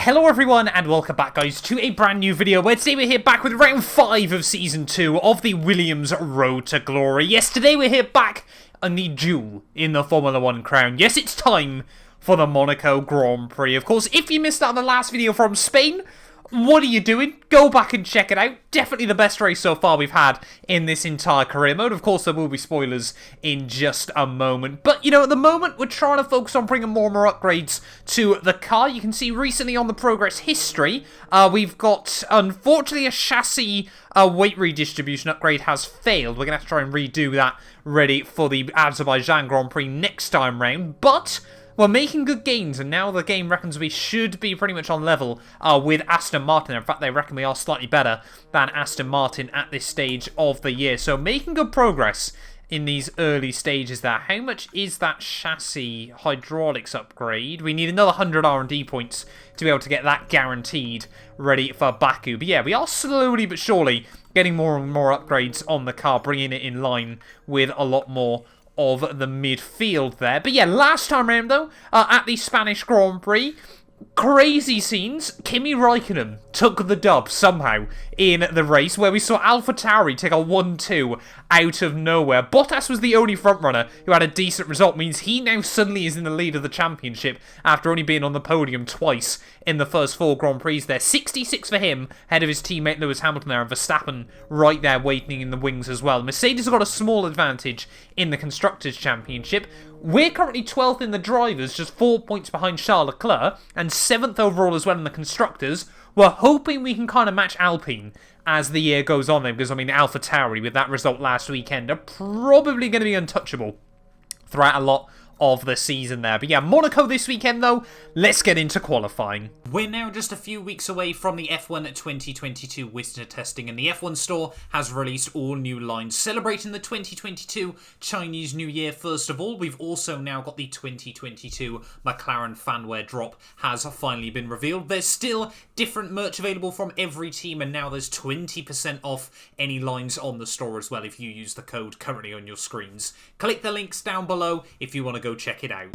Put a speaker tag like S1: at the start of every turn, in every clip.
S1: Hello everyone and welcome back guys to a brand new video where today we're here back with round 5 of season 2 of the Williams Road to Glory. Yes, today we're here back on the jewel in the Formula 1 crown. Yes, it's time for the Monaco Grand Prix. Of course, if you missed out on the last video from Spain, what are you doing? Go back and check it out. Definitely the best race so far we've had in this entire career mode. Of course, there will be spoilers in just a moment. But, you know, at the moment, we're trying to focus on bringing more and more upgrades to the car. You can see recently on the progress history, we've got, unfortunately, a chassis weight redistribution upgrade has failed. We're going to have to try and redo that ready for the Azerbaijan Grand Prix next time round. But we're making good gains, and now the game reckons we should be pretty much on level with Aston Martin. In fact, they reckon we are slightly better than Aston Martin at this stage of the year. So making good progress in these early stages there. How much is that chassis hydraulics upgrade? We need another 100 R&D points to be able to get that guaranteed ready for Baku. But yeah, we are slowly but surely getting more and more upgrades on the car, bringing it in line with a lot more of the midfield there. But yeah, last time around though, at the Spanish Grand Prix, crazy scenes. Kimi Räikkönen took the dub somehow in the race where we saw AlphaTauri take a 1-2 out of nowhere. Bottas was the only frontrunner who had a decent result, means he now suddenly is in the lead of the championship after only being on the podium twice in the first 4 Grand Prix there. 66 for him, ahead of his teammate Lewis Hamilton there, and Verstappen right there waiting in the wings as well. Mercedes have got a small advantage in the Constructors' Championship. We're currently 12th in the Drivers, just 4 points behind Charles Leclerc, and 7th overall as well in the Constructors. We're hoping we can kind of match Alpine as the year goes on then, because, I mean, AlphaTauri, with that result last weekend, are probably going to be untouchable throughout a lot of the season there. But yeah, Monaco this weekend though, let's get into qualifying. We're now just a few weeks away from the F1 2022 winter testing, and the F1 store has released all new lines celebrating the 2022 Chinese New Year. First of all, we've also now got the 2022 McLaren fanwear drop has finally been revealed. There's still different merch available from every team, and now there's 20% off any lines on the store as well if you use the code currently on your screens. Click the links down below if you want to go check it out.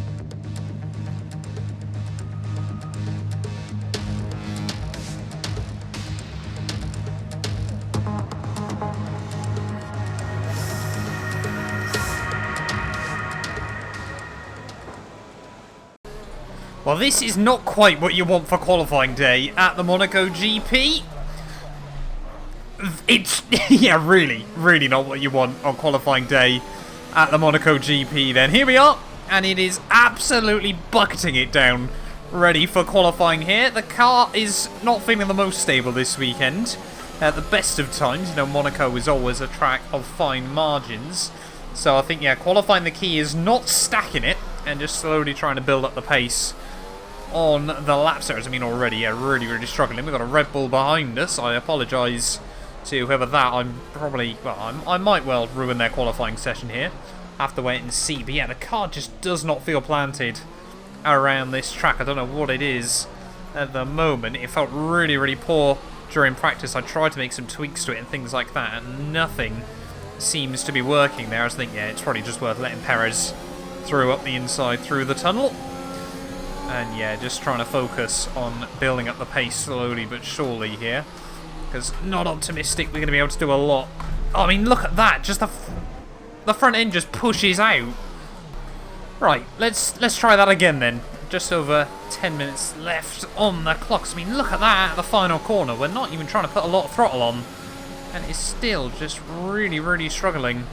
S1: Well, this is not quite what you want for qualifying day at the Monaco GP. It's, yeah, really not what you want on qualifying day at the Monaco GP then. Here we are, and it is absolutely bucketing it down, ready for qualifying here. The car is not feeling the most stable this weekend. At the best of times, you know, Monaco is always a track of fine margins. So I think, yeah, qualifying the key is not stacking it, and just slowly trying to build up the pace on the lap series. I mean, already, yeah, really struggling. We've got a Red Bull behind us. I apologise to whoever that. I'm probably, well, I might well ruin their qualifying session here. Have to wait and see. But yeah, the car just does not feel planted around this track. I don't know what it is at the moment. It felt really poor during practice. I tried to make some tweaks to it and things like that, and nothing seems to be working there. I was thinking, yeah, it's probably just worth letting Perez through up the inside through the tunnel. And yeah, just trying to focus on building up the pace slowly but surely here, because not optimistic we're going to be able to do a lot. I mean, look at that. Just the front end just pushes out. Right, let's try that again then. Just over 10 minutes left on the clocks. I mean, look at that at the final corner. We're not even trying to put a lot of throttle on, and it's still just really struggling.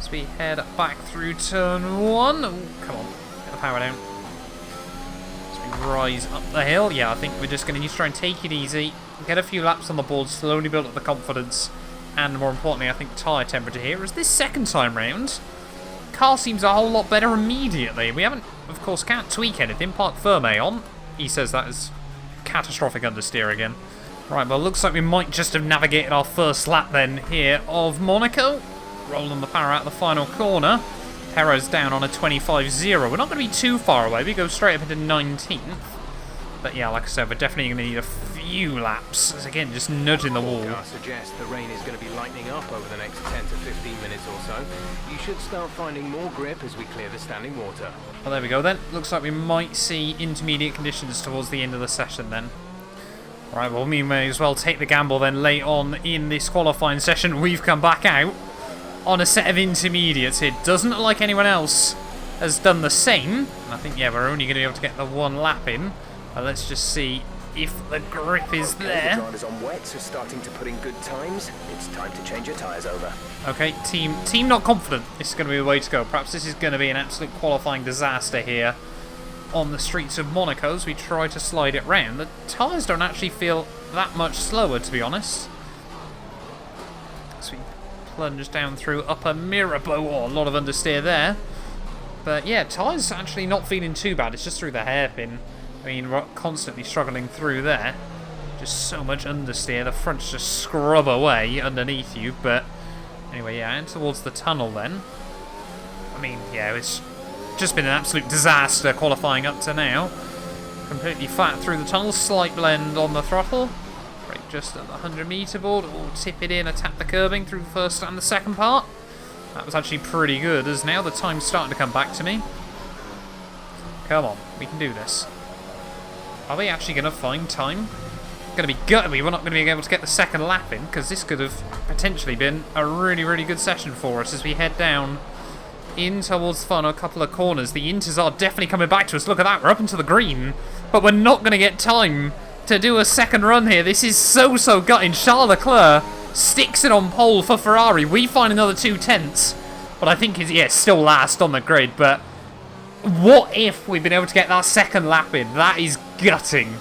S1: As we head back through turn 1. Ooh, come on, get the power down. Rise up the hill. Yeah, I think we're just going to need to try and take it easy, get a few laps on the board, slowly build up the confidence, and more importantly, I think tyre temperature here. As this second time round, car seems a whole lot better immediately. We haven't, of course, can't tweak anything. Park Ferme on. He says that is catastrophic understeer again. Right, well, looks like we might just have navigated our first lap then here of Monaco. Rolling the power out the final corner. Perez down on a 25.0. We're not going to be too far away. We go straight up into 19th. But yeah, like I said, we're definitely going to need a few laps. As again, just nudging the wall.
S2: I suggest the rain is going to be lightening up over the next 10 to 15 minutes or so. You should start finding more grip as we clear the standing water.
S1: Well, there we go then. Looks like we might see intermediate conditions towards the end of the session then. Right, well, we may as well take the gamble then late on in this qualifying session. We've come back out on a set of intermediates. It doesn't look like anyone else has done the same. And I think, yeah, we're only going to be able to get the one lap in. But let's just see if the grip is there.
S2: The drivers on wets are starting to put in good times. It's time to change your tyres over.
S1: Okay, team not confident. This is going to be the way to go. Perhaps this is going to be an absolute qualifying disaster here on the streets of Monaco as we try to slide it round. The tyres don't actually feel that much slower, to be honest. So we plunge down through Upper Mirabeau. Oh, a lot of understeer there. But yeah, tyres actually not feeling too bad. It's just through the hairpin. I mean, we're constantly struggling through there. Just so much understeer. The fronts just scrub away underneath you. But anyway, yeah, and towards the tunnel then. I mean, yeah, it's just been an absolute disaster qualifying up to now. Completely flat through the tunnel. Slight blend on the throttle. Brake just at the 100-metre board. Or tip it in, attack the curbing through the first and the second part. That was actually pretty good, as now the time's starting to come back to me. Come on, we can do this. Are we actually going to find time? Going to be gutted. We're not going to be able to get the second lap in, because this could have potentially been a really, really good session for us as we head down in towards the final couple of corners. The Inters are definitely coming back to us. Look at that, we're up into the green, but we're not going to get time to do a second run here. This is so gutting. Charles Leclerc sticks it on pole for Ferrari. We find another 2/10, but I think he's, yeah, still last on the grid. But what if we've been able to get that second lap in? That is gutting.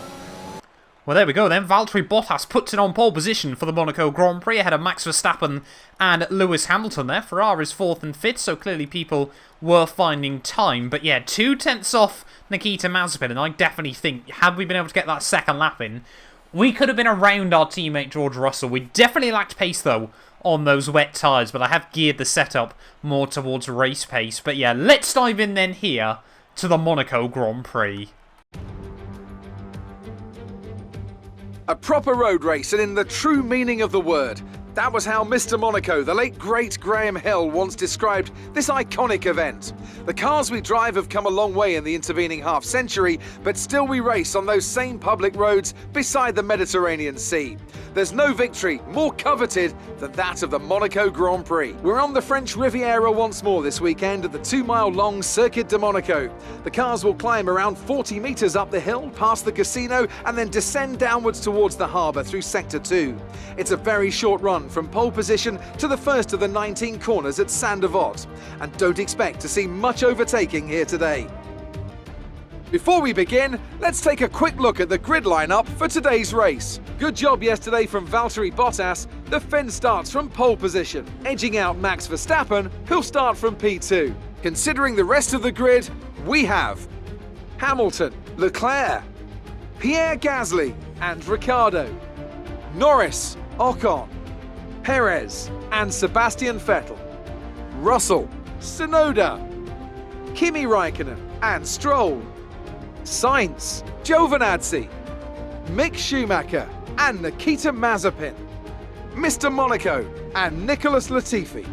S1: Well, there we go then. Valtteri Bottas puts it on pole position for the Monaco Grand Prix ahead of Max Verstappen and Lewis Hamilton there. Ferrari's 4th and 5th, so clearly people were finding time. But yeah, 2/10 off Nikita Mazepin, and I definitely think, had we been able to get that second lap in, we could have been around our teammate George Russell. We definitely lacked pace, though, on those wet tyres, but I have geared the setup more towards race pace. But yeah, let's dive in then here to the Monaco Grand Prix.
S3: A proper road race, and in the true meaning of the word. That was how Mr. Monaco, the late great Graham Hill, once described this iconic event. The cars we drive have come a long way in the intervening half-century, but still we race on those same public roads beside the Mediterranean Sea. There's no victory more coveted than that of the Monaco Grand Prix. We're on the French Riviera once more this weekend at the 2-mile-long Circuit de Monaco. The cars will climb around 40 metres up the hill, past the casino, and then descend downwards towards the harbour through Sector 2. It's a very short run from pole position to the first of the 19 corners at Saint-Devote, and don't expect to see much overtaking here today. Before we begin, let's take a quick look at the grid lineup for today's race. Good job yesterday from Valtteri Bottas. The Finn starts from pole position, edging out Max Verstappen, who'll start from P2. Considering the rest of the grid, we have Hamilton, Leclerc, Pierre Gasly and Ricciardo, Norris, Ocon, Perez and Sebastian Vettel, Russell, Tsunoda, Kimi Raikkonen and Stroll, Sainz, Giovinazzi, Mick Schumacher and Nikita Mazepin, Mr. Monaco and Nicholas Latifi.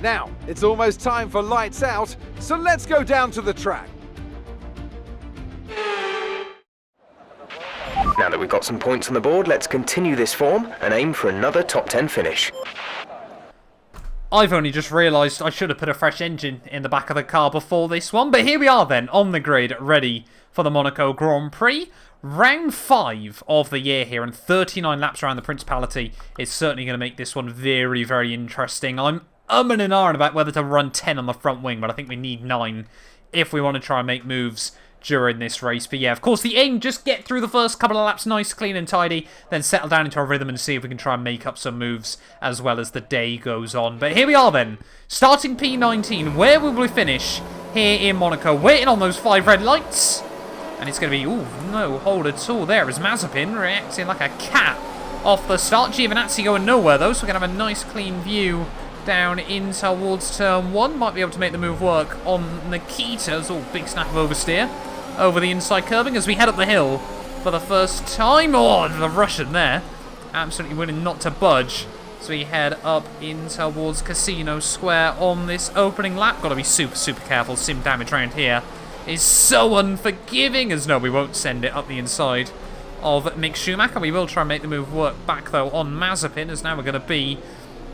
S3: Now, it's almost time for lights out, so let's go down to the track.
S2: Now that we've got some points on the board, let's continue this form and aim for another top 10 finish.
S1: I've only just realised I should have put a fresh engine in the back of the car before this one, but here we are then, on the grid, ready for the Monaco Grand Prix. Round 5 of the year here, and 39 laps around the Principality is certainly going to make this one very, very interesting. I'm umming and ahhing about whether to run 10 on the front wing, but I think we need 9 if we want to try and make moves during this race. But yeah, of course, the aim, just get through the first couple of laps nice, clean and tidy, then settle down into a rhythm and see if we can try and make up some moves as well as the day goes on. But here we are then, starting P19. Where will we finish here in Monaco? Waiting on those 5 red lights. And it's going to be, ooh, no hold at all there as Mazepin reacting like a cat off the start. Giovinazzi going nowhere though, so we're going to have a nice clean view down in towards turn 1. Might be able to make the move work on Nikita's. Oh, big snap of oversteer over the inside curbing as we head up the hill for the first time. Oh, the Russian there. Absolutely willing not to budge. So we head up in towards Casino Square on this opening lap. Got to be super careful. Sim damage around here is so unforgiving. As no, we won't send it up the inside of Mick Schumacher. We will try and make the move work back, though, on Mazepin, as now we're going to be,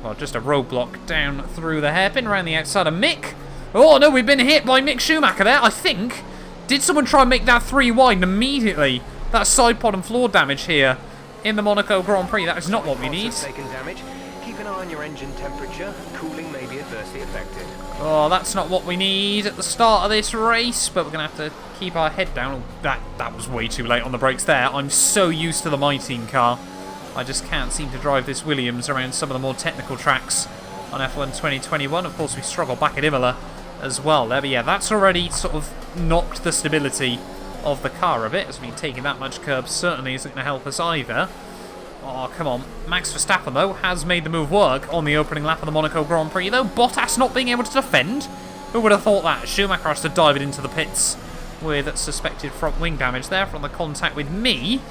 S1: well, just a roadblock down through the hairpin around the outside of Mick. Oh, no, we've been hit by Mick Schumacher there, I think. Did someone try and make that 3 wide and immediately? That side pod and floor damage here in the Monaco Grand Prix. That is not what we need.
S2: Taken damage. Keep an eye on your engine temperature. Cooling may be adversely affected.
S1: Oh, that's not what we need at the start of this race, but we're going to have to keep our head down. Oh, that was way too late on the brakes there. I'm so used to the My Team car. I just can't seem to drive this Williams around some of the more technical tracks on F1 2021. Of course, we struggle back at Imola as well there, but yeah, that's already sort of knocked the stability of the car a bit, as we've taken that much curb certainly isn't going to help us either. Oh, come on. Max Verstappen, though, has made the move work on the opening lap of the Monaco Grand Prix, though. Bottas not being able to defend. Who would have thought that? Schumacher has to dive it into the pits with suspected front wing damage there from the contact with me.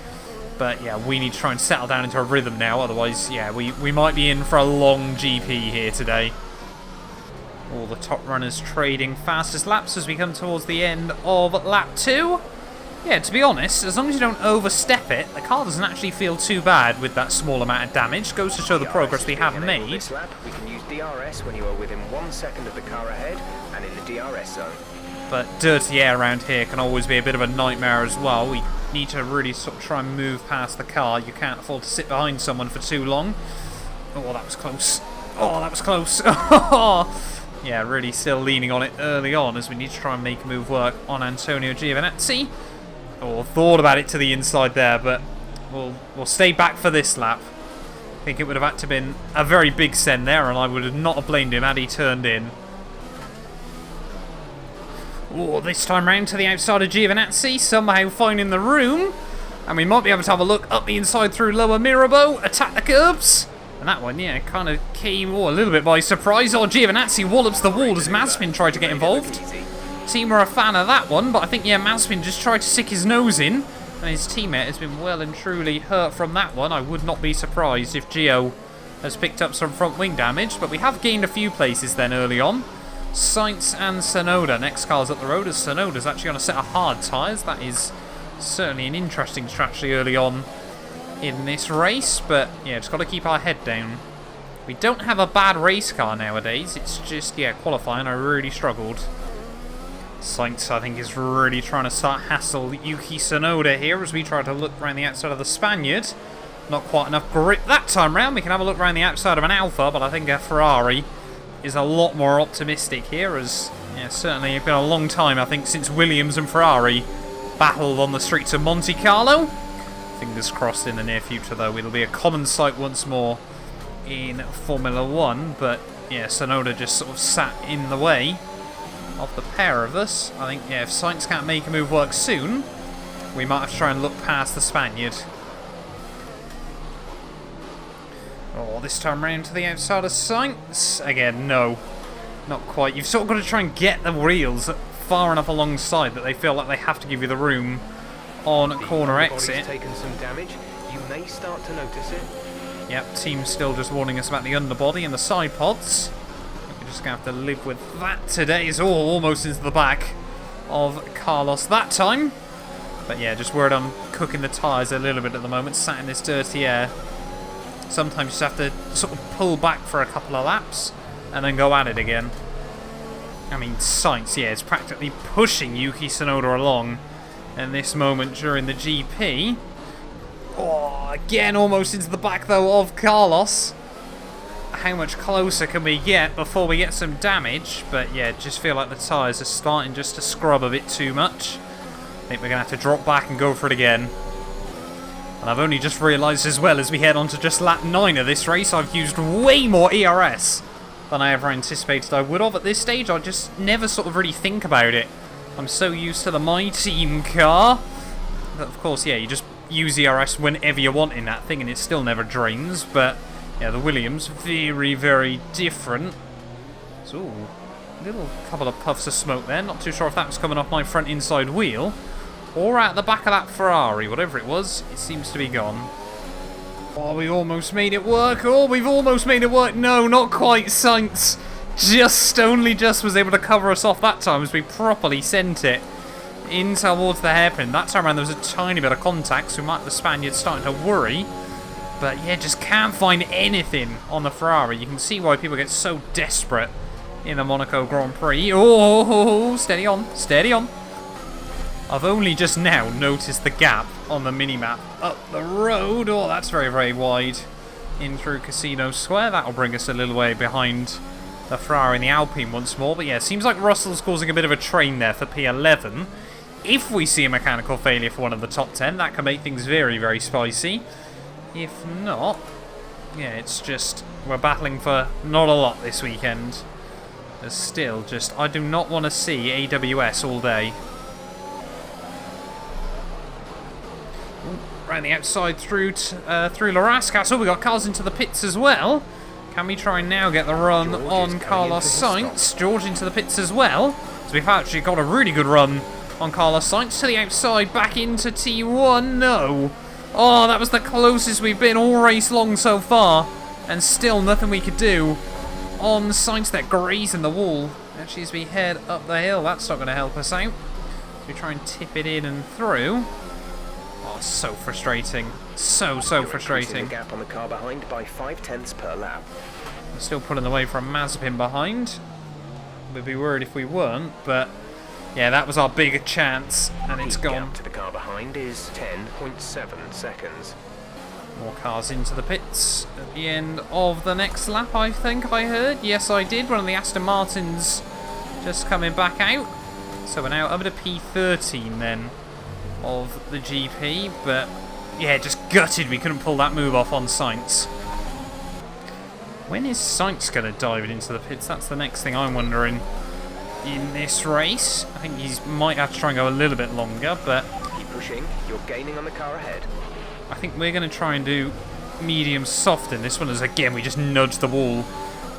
S1: But, yeah, we need to try and settle down into a rhythm now. Otherwise, yeah, we might be in for a long GP here today. All the top runners trading fastest laps as we come towards the end of lap 2. Yeah, to be honest, as long as you don't overstep it, the car doesn't actually feel too bad with that small amount of damage. Goes to show the progress we have made.
S2: This lap, we can use DRS when you are within 1 second of the car ahead and in the DRS zone.
S1: But dirty air around here can always be a bit of a nightmare as well. We need to really sort of try and move past the car. You can't afford to sit behind someone for too long. Oh, that was close. Oh, that was close. Yeah, really still leaning on it early on as we need to try and make a move work on Antonio Giovinazzi. Oh, thought about it to the inside there, but we'll stay back for this lap. I think it would have had to have been a very big send there, and I would have not have blamed him had he turned in. Oh, this time round to the outside of Giovinazzi, somehow finding the room. And we might be able to have a look up the inside through lower Mirabeau, attack the curbs. And that one, yeah, kind of came a little bit by surprise. Oh, Giovinazzi wallops the wall as Mazepin tried to get involved. Team were a fan of that one, but I think, yeah, Mazepin just tried to stick his nose in, and his teammate has been well and truly hurt from that one. I would not be surprised if Gio has picked up some front wing damage, but we have gained a few places then early on. Sainz and Tsunoda, next cars up the road, as Tsunoda's actually on a set of hard tyres. That is certainly an interesting strategy early on in this race, but yeah, just got to keep our head down. We don't have a bad race car nowadays, it's just, yeah, qualifying, I really struggled. Sainz, I think, is really trying to start hassle Yuki Tsunoda here as we try to look around the outside of the Spaniard. Not quite enough grip that time round. We can have a look around the outside of an Alfa, but I think a Ferrari is a lot more optimistic here, as yeah, certainly it's been a long time, I think, since Williams and Ferrari battled on the streets of Monte Carlo. Fingers crossed in the near future, though, it'll be a common sight once more in Formula 1, but yeah, Tsunoda just sort of sat in the way of the pair of us. I think, yeah, if Sainz can't make a move work soon, we might have to try and look past the Spaniard. Oh, this time round to the outside of Sainz. Again, no. Not quite. You've sort of got to try and get the wheels far enough alongside that they feel like they have to give you the room on corner exit.
S2: Taken some damage. You may start to notice it.
S1: Yep, team's still just warning us about the underbody and the side pods. We're just going to have to live with that today. It's all almost into the back of Carlos that time. But yeah, just worried I'm cooking the tyres a little bit at the moment, sat in this dirty air. Sometimes you just have to sort of pull back for a couple of laps and then go at it again. I mean, Sainz, yeah, is practically pushing Yuki Tsunoda along in this moment during the GP. Oh, again, almost into the back, though, of Carlos. How much closer can we get before we get some damage? But yeah, just feel like the tyres are starting just to scrub a bit too much. I think we're going to have to drop back and go for it again. And I've only just realised as well, as we head on to just lap 9 of this race, I've used way more ERS than I ever anticipated I would have at this stage. I just never sort of really think about it. I'm so used to the My Team car. But of course, yeah, you just use ERS whenever you want in that thing and it still never drains. But yeah, the Williams, very, very different. So, little couple of puffs of smoke there. Not too sure if that was coming off my front inside wheel or at the back of that Ferrari. Whatever it was, it seems to be gone. Oh, we almost made it work. Oh, we've almost made it work. No, not quite. Sainz only just was able to cover us off that time as we properly sent it in towards the hairpin. That time around there was a tiny bit of contact, so we might have the Spaniards starting to worry. But yeah, just can't find anything on the Ferrari. You can see why people get so desperate in the Monaco Grand Prix. Oh, steady on, steady on. I've only just now noticed the gap on the minimap up the road. Oh, that's very, very wide. In through Casino Square. That'll bring us a little way behind the Ferrari and the Alpine once more. But yeah, it seems like Russell's causing a bit of a train there for P11. If we see a mechanical failure for one of the top 10, that can make things very, very spicy. If not, yeah, it's just we're battling for not a lot this weekend. There's still just, I do not want to see AWS all day. Around the outside through Larascas. Castle. We got cars into the pits as well. Can we try and now get the run on Carlos Sainz? George into the pits as well. So we've actually got a really good run on Carlos Sainz to the outside, back into T1. No. Oh, that was the closest we've been all race long so far. And still nothing we could do on Sainz there, grazing the wall. Actually, as we head up the hill, that's not going to help us out. We try and tip it in and through. Oh, so frustrating. So frustrating.
S2: The gap on the car behind by 0.5 per lap.
S1: We're still pulling away from Mazepin behind. We'd be worried if we weren't, but yeah, that was our big chance, and it's gone.
S2: The gap to the car behind is 10.7 seconds.
S1: More cars into the pits at the end of the next lap, I think I heard. Yes, I did. One of the Aston Martins just coming back out. So we're now up to P13 then of the GP, but yeah, just gutted we couldn't pull that move off on Sainz. When is Sainz going to dive into the pits? That's the next thing I'm wondering in this race. I think he might have to try and go a little bit longer, but
S2: keep pushing, you're gaining on the car ahead.
S1: I think we're going to try and do medium soft in this one, as again we just nudge the wall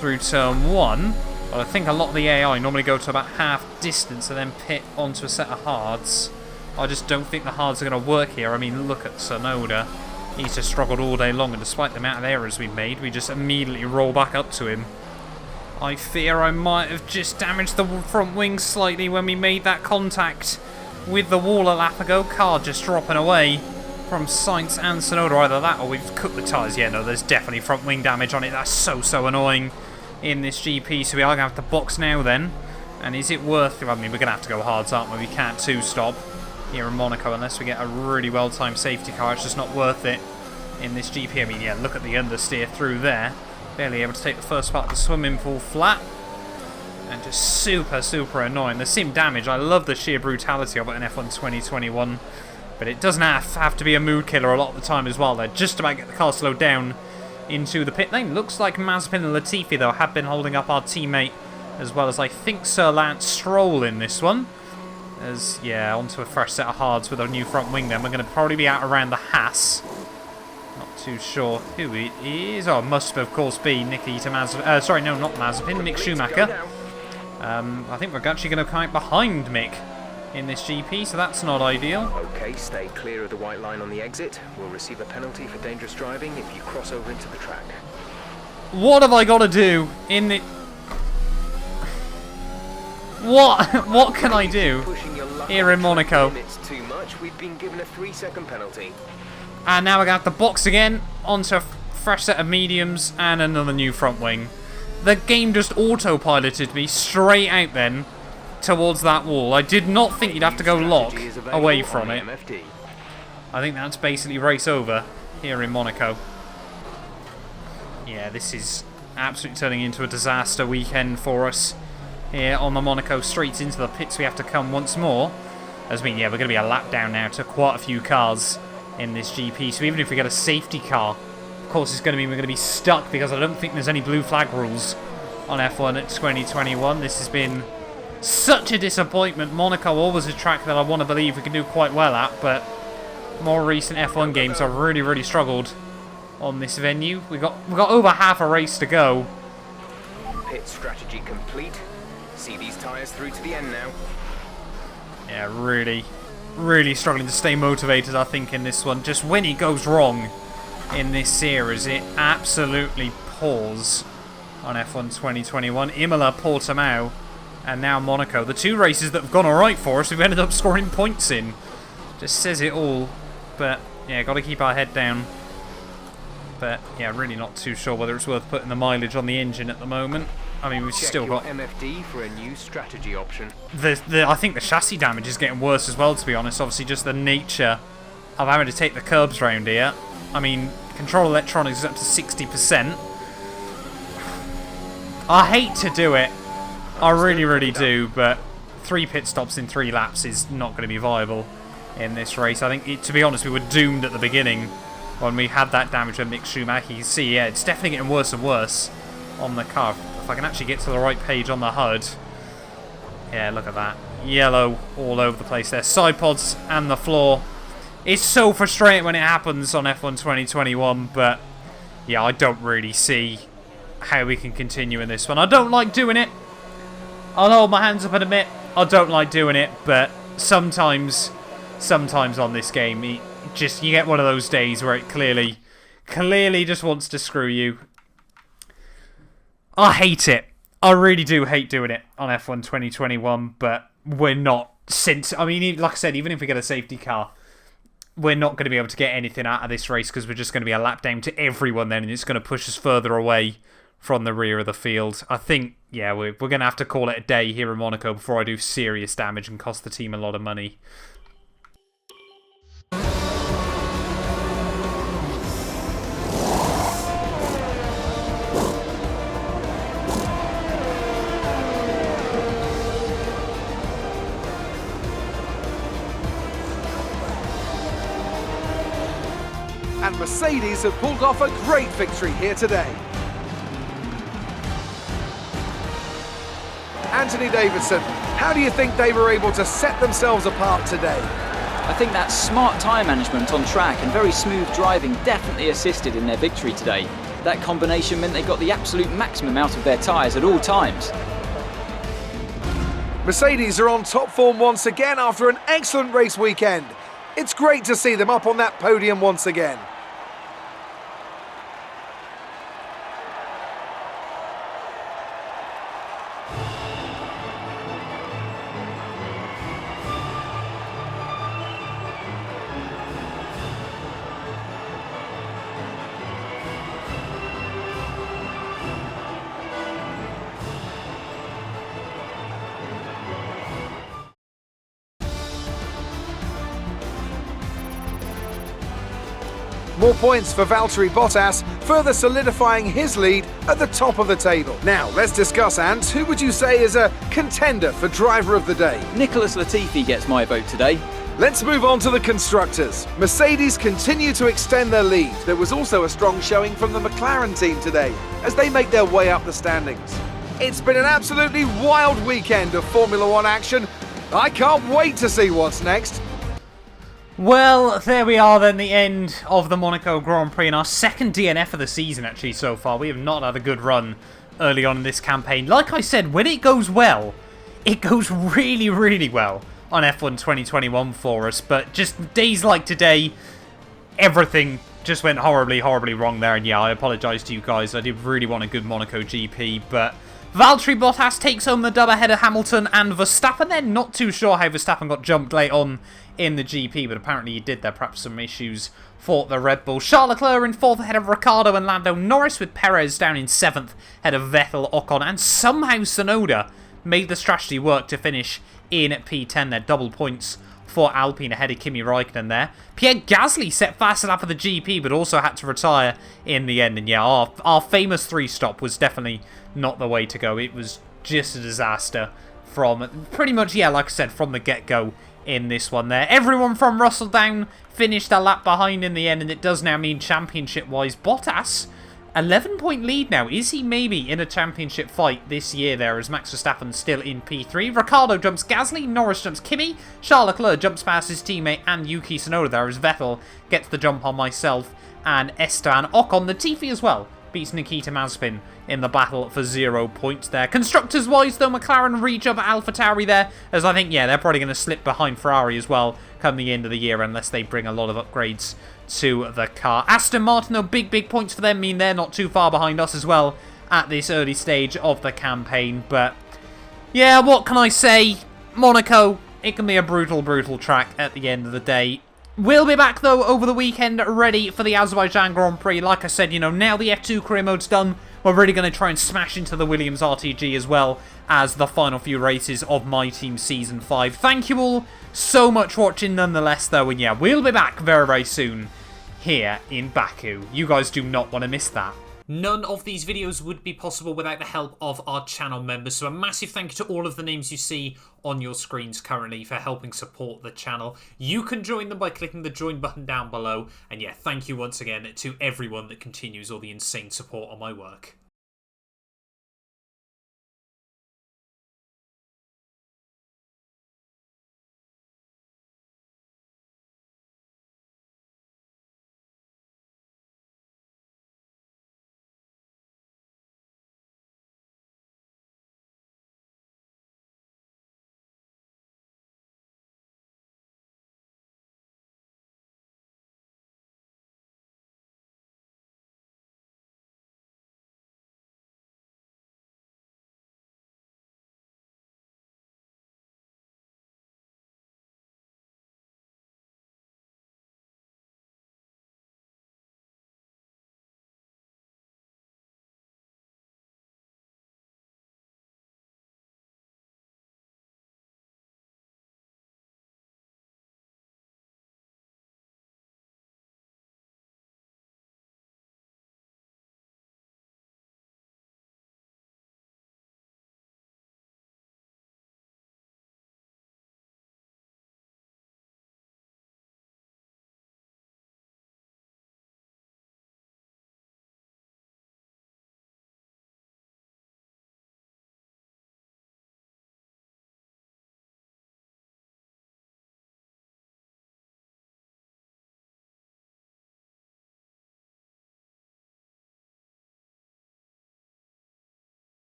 S1: through turn 1. But I think a lot of the AI normally go to about half distance and then pit onto a set of hards. I just don't think the hards are going to work here. I mean, look at Tsunoda. He's just struggled all day long, and despite the amount of errors we've made, we just immediately roll back up to him. I fear I might have just damaged the front wing slightly when we made that contact with the wall a lap ago. Car just dropping away from Sainz and Tsunoda. Either that or we've cooked the tyres. Yeah, no, there's definitely front wing damage on it. That's so annoying in this GP. So we are going to have to box now then. And is it worth it? I mean, we're going to have to go hards, aren't we? We can't two-stop here in Monaco unless we get a really well-timed safety car. It's just not worth it in this GP. I mean, yeah, look at the understeer through there. Barely able to take the first part of the swimming pool flat. And just super annoying. The sim damage, I love the sheer brutality of it in F1 2021. But it doesn't have to be a mood killer a lot of the time as well. They're just about to get the car slowed down into the pit lane. Looks like Mazepin and Latifi, though, have been holding up our teammate, as well as I think Sir Lance Stroll in this one. As, yeah, onto a fresh set of hards with a new front wing then. We're going to probably be out around the Haas. Not too sure who it is. Oh, it must, of course, be Nikita Mazepin. Sorry, no, not Mazepin. Mick Schumacher. I think we're actually going to come out behind Mick in this GP, so that's not ideal.
S2: Okay, stay clear of the white line on the exit. We'll receive a penalty for dangerous driving if you cross over into the track.
S1: What have I got to do in the... What can I do here in Monaco?
S2: It's too much. We've been given a 3-second penalty.
S1: And now we're going to have to box again onto a fresh set of mediums and another new front wing. The game just autopiloted me straight out then towards that wall. I did not think you'd have to go lock away from it. I think that's basically race over here in Monaco. Yeah, this is absolutely turning into a disaster weekend for us here on the Monaco streets. Into the pits we have to come once more. As we, yeah, we're going to be a lap down now to quite a few cars in this GP. So even if we get a safety car, of course it's going to mean we're going to be stuck, because I don't think there's any blue flag rules on F1 at 2021. This has been such a disappointment. Monaco always a track that I want to believe we can do quite well at, but more recent F1 games have really struggled on this venue. We got over half a race to go.
S2: Pit strategy complete. See these tyres through to the end now.
S1: Yeah, really struggling to stay motivated, I think, in this one. Just when it goes wrong in this series, it absolutely pours on F1 2021. Imola, Portimao, And now Monaco. The two races that have gone alright for us, we've ended up scoring points in. Just says it all. But, yeah, got to keep our head down. But, yeah, really not too sure whether it's worth putting the mileage on the engine at the moment. I mean, we've still got...
S2: MFD for a new strategy option.
S1: I think the chassis damage is getting worse as well, to be honest. Obviously, just the nature of having to take the curbs round here. I mean, control electronics is up to 60%. I hate to do it. I really, really do, but 3 pit stops in 3 laps is not going to be viable in this race. I think, to be honest, we were doomed at the beginning when we had that damage with Mick Schumacher. You can see, yeah, it's definitely getting worse and worse on the car. If I can actually get to the right page on the HUD. Yeah, look at that. Yellow all over the place there. Side pods and the floor. It's so frustrating when it happens on F1 2021, but yeah, I don't really see how we can continue in this one. I don't like doing it. I'll hold my hands up and admit I don't like doing it, but sometimes on this game, you get one of those days where it clearly just wants to screw you. I hate it. I really do hate doing it on F1 2021, but we're not, I mean, like I said, even if we get a safety car, we're not going to be able to get anything out of this race because we're just going to be a lap down to everyone then, and it's going to push us further away from the rear of the field. I think, yeah, we're going to have to call it a day here in Monaco before I do serious damage and cost the team a lot of money.
S3: And Mercedes have pulled off a great victory here today. Anthony Davidson, how do you think they were able to set themselves apart today?
S4: I think that smart tyre management on track and very smooth driving definitely assisted in their victory today. That combination meant they got the absolute maximum out of their tyres at all times.
S3: Mercedes are on top form once again after an excellent race weekend. It's great to see them up on that podium once again. More points for Valtteri Bottas, further solidifying his lead at the top of the table. Now, let's discuss, Ant, who would you say is a contender for driver of the day?
S4: Nicholas Latifi gets my vote today.
S3: Let's move on to the constructors. Mercedes continue to extend their lead. There was also a strong showing from the McLaren team today as they make their way up the standings. It's been an absolutely wild weekend of Formula One action. I can't wait to see what's next.
S1: Well, there we are then, the end of the Monaco Grand Prix and our second DNF of the season actually so far. We have not had a good run early on in this campaign. Like I said, when it goes well, it goes really, really well on F1 2021 for us. But just days like today, everything just went horribly, horribly wrong there. And yeah, I apologise to you guys. I did really want a good Monaco GP, but Valtteri Bottas takes home the dub ahead of Hamilton and Verstappen. They're not too sure how Verstappen got jumped late on in the GP, but apparently he did. There perhaps some issues for the Red Bull. Charles Leclerc in 4th ahead of Ricciardo and Lando Norris, with Perez down in 7th ahead of Vettel, Ocon, and somehow Tsunoda made the strategy work to finish in P10 there. Double points for Alpine ahead of Kimi Raikkonen there. Pierre Gasly set fast enough for the GP, but also had to retire in the end. And yeah, our famous 3-stop was definitely not the way to go. It was just a disaster from pretty much, yeah, like I said, from the get-go in this one there. Everyone from Russell down finished a lap behind in the end, and it does now mean championship-wise Bottas, 11-point lead now. Is he maybe in a championship fight this year there, as Max Verstappen still in P3? Ricciardo jumps Gasly, Norris jumps Kimi, Charles Leclerc jumps past his teammate and Yuki Tsunoda there, as Vettel gets the jump on myself and Esteban Ocon. Latifi as well beats Nikita Mazepin in the battle for 0 points there. Constructors-wise, though, McLaren reach up AlphaTauri there, as I think, yeah, they're probably going to slip behind Ferrari as well come the end of the year, unless they bring a lot of upgrades to the car. Aston Martin, though, big points for them mean they're not too far behind us as well at this early stage of the campaign, but Yeah, what can I say? Monaco, it can be a brutal, brutal track at the end of the day. We'll be back, though, over the weekend, ready for the Azerbaijan Grand Prix. Like I said, you know, now the F2 career mode's done, we're really going to try and smash into the Williams RTG as well as the final few races of My Team Season 5. Thank you all so much for watching nonetheless, though, and yeah, we'll be back very, very soon here in Baku. You guys do not want to miss that. None of these videos would be possible without the help of our channel members, so a massive thank you to all of the names you see on your screens currently for helping support the channel. You can join them by clicking the join button down below, and yeah, thank you once again to everyone that continues all the insane support on my work.